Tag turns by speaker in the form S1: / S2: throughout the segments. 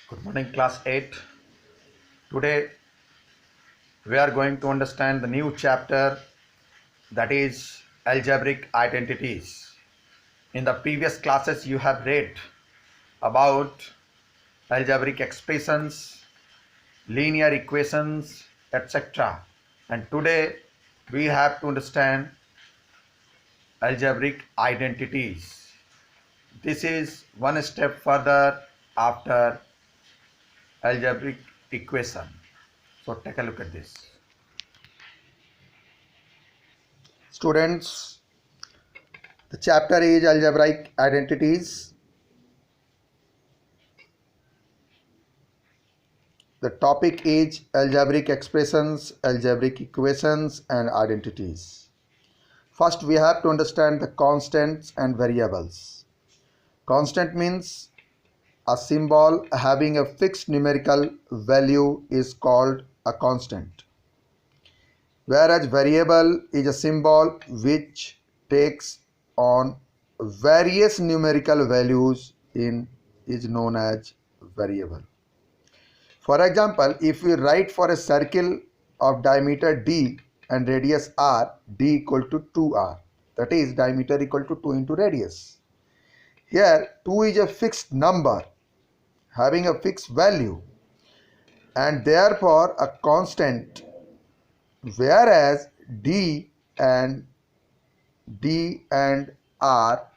S1: Good morning, class 8. Today we are going to understand the new chapter, that is algebraic identities. In the previous classes, you have read about algebraic expressions, linear equations, etc. And today we have to understand algebraic identities. This is one step further after algebraic equation. So take a look at this. Students, the chapter is algebraic identities. The topic is algebraic expressions, algebraic equations, and identities. First, we have to understand the constants and variables. Constant means a symbol having a fixed numerical value is called a constant, whereas variable is a symbol which takes on various numerical values is known as variable. For example, if we write for a circle of diameter d and radius r, d equal to 2r, that is diameter equal to 2 into radius. Here 2 is a fixed number having a fixed value and therefore a constant, whereas d and r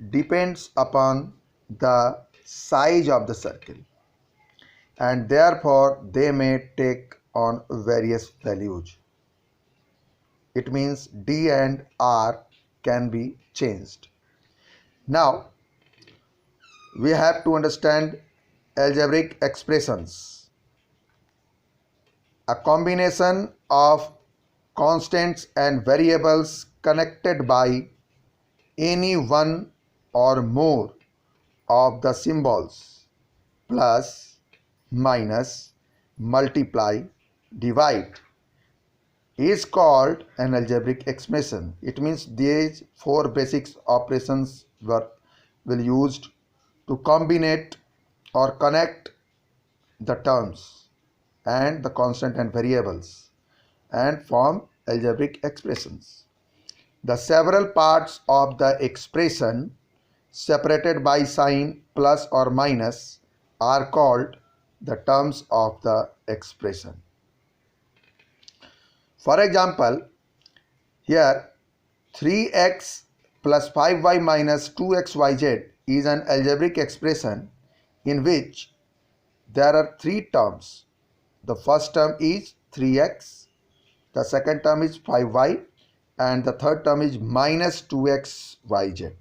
S1: depends upon the size of the circle, and therefore they may take on various values. It means d and r can be changed. Now we have to understand algebraic expressions. A combination of constants and variables connected by any one or more of the symbols plus, minus, multiply, divide is called an algebraic expression. It means these four basic operations will used to combine or connect the terms and the constant and variables and form algebraic expressions. The several parts of the expression separated by sign plus or minus are called the terms of the expression. For example, here 3x plus 5y minus 2xyz is an algebraic expression in which there are three terms. The first term is 3x, the second term is 5y, and the third term is minus 2xyz.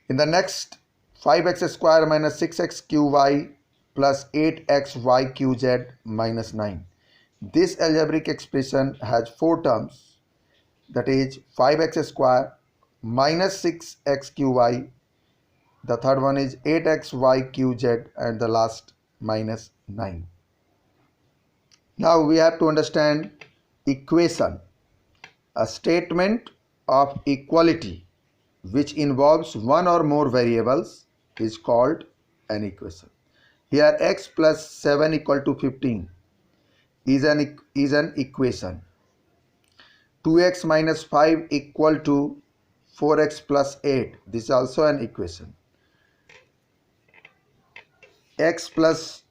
S1: In the next, 5x square minus 6xqy plus 8xyqz minus 9. This algebraic expression has four terms, that is 5x square minus 6xqy, the third one is 8xyqz, and the last minus 9. Now we have to understand equation, a statement of equality which involves one or more variables is called an equation. Here x plus 7 equal to 15 is an equation. 2x minus 5 equal to 4x plus 8, this is also an equation. X plus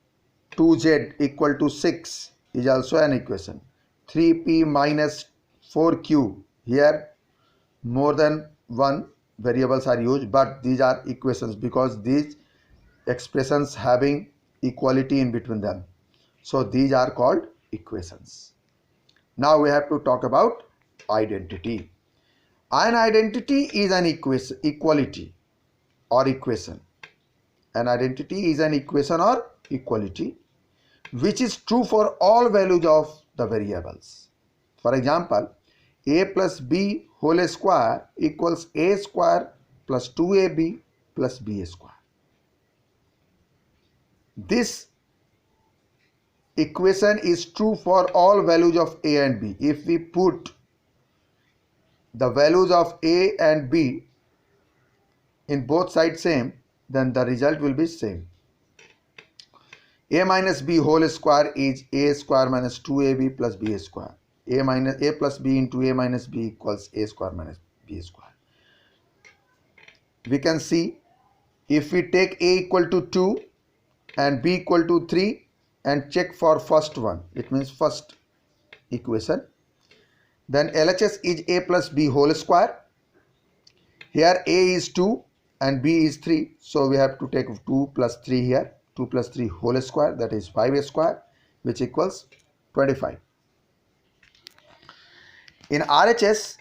S1: 2z equal to 6 is also an equation. 3p minus 4q, here more than one variables are used, but these are equations because these expressions having equality in between them, so these are called equations. Now we have to talk about identity. An identity is an equality or equation. An identity is an equation or equality which is true for all values of the variables. For example, a plus b whole square equals a square plus 2ab plus b square. This equation is true for all values of a and b. If we put the values of a and b in both sides same, then the result will be same. A minus b whole square is a square minus 2ab plus b square. A plus b into a minus b equals a square minus b square. We can see if we take a equal to 2 and b equal to 3 and check for first one, it means first equation, then LHS is a plus b whole square. Here a is 2 and b is 3, so we have to take 2 plus 3 here. 2 plus 3 whole square, that is 5a square, which equals 25. In RHS,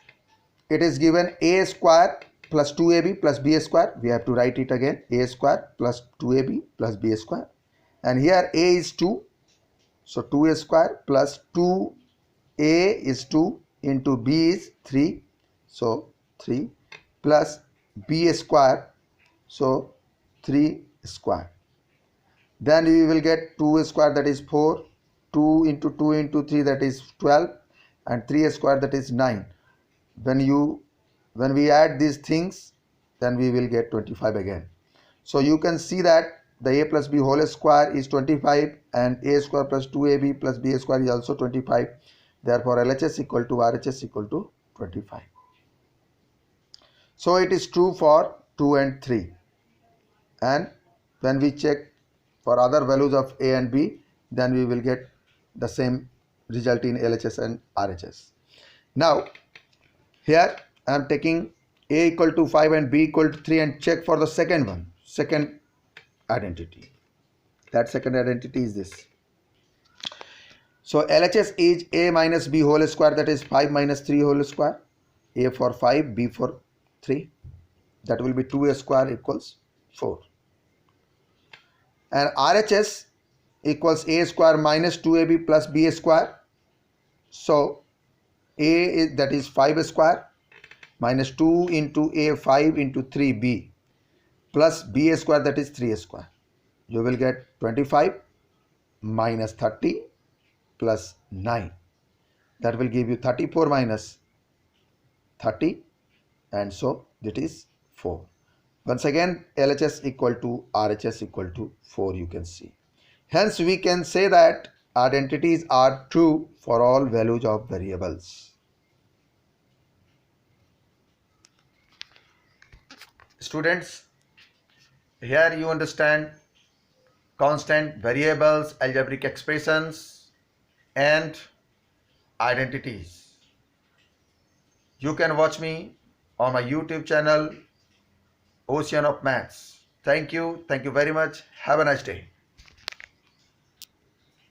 S1: it is given a square plus 2ab plus b square. We have to write it again, a square plus 2ab plus b square. And here a is 2, so 2a square plus 2a is 2 into b is 3, so 3 plus b square, so 3 square. Then we will get 2 square, that is 4, 2 into 2 into 3, that is 12, and 3 square, that is 9. When we add these things, then we will get 25 again. So you can see that the a plus b whole square is 25 and a square plus 2ab plus b square is also 25. Therefore LHS equal to RHS equal to 25. So it is true for 2 and 3. And when we check for other values of a and b, then we will get the same result in LHS and RHS. Now here I am taking a equal to 5 and b equal to 3 and check for the second identity. That second identity is this. So LHS is a minus b whole square, that is 5 minus 3 whole square. A for 5, b for 3. That will be 2a square equals 4. And RHS equals a square minus 2ab plus b square. So a is, that is 5 square minus 2 into a, 5 into 3b plus b square, that is 3 square. You will get 25 minus 30 plus 9. That will give you 34 minus 30, and so that is 4. Once again LHS equal to RHS equal to 4, you can see. Hence we can say that identities are true for all values of variables. Students, here you understand constant, variables, algebraic expressions and identities. You can watch me on my YouTube channel Ocean of Maths. Thank you very much. Have a nice day.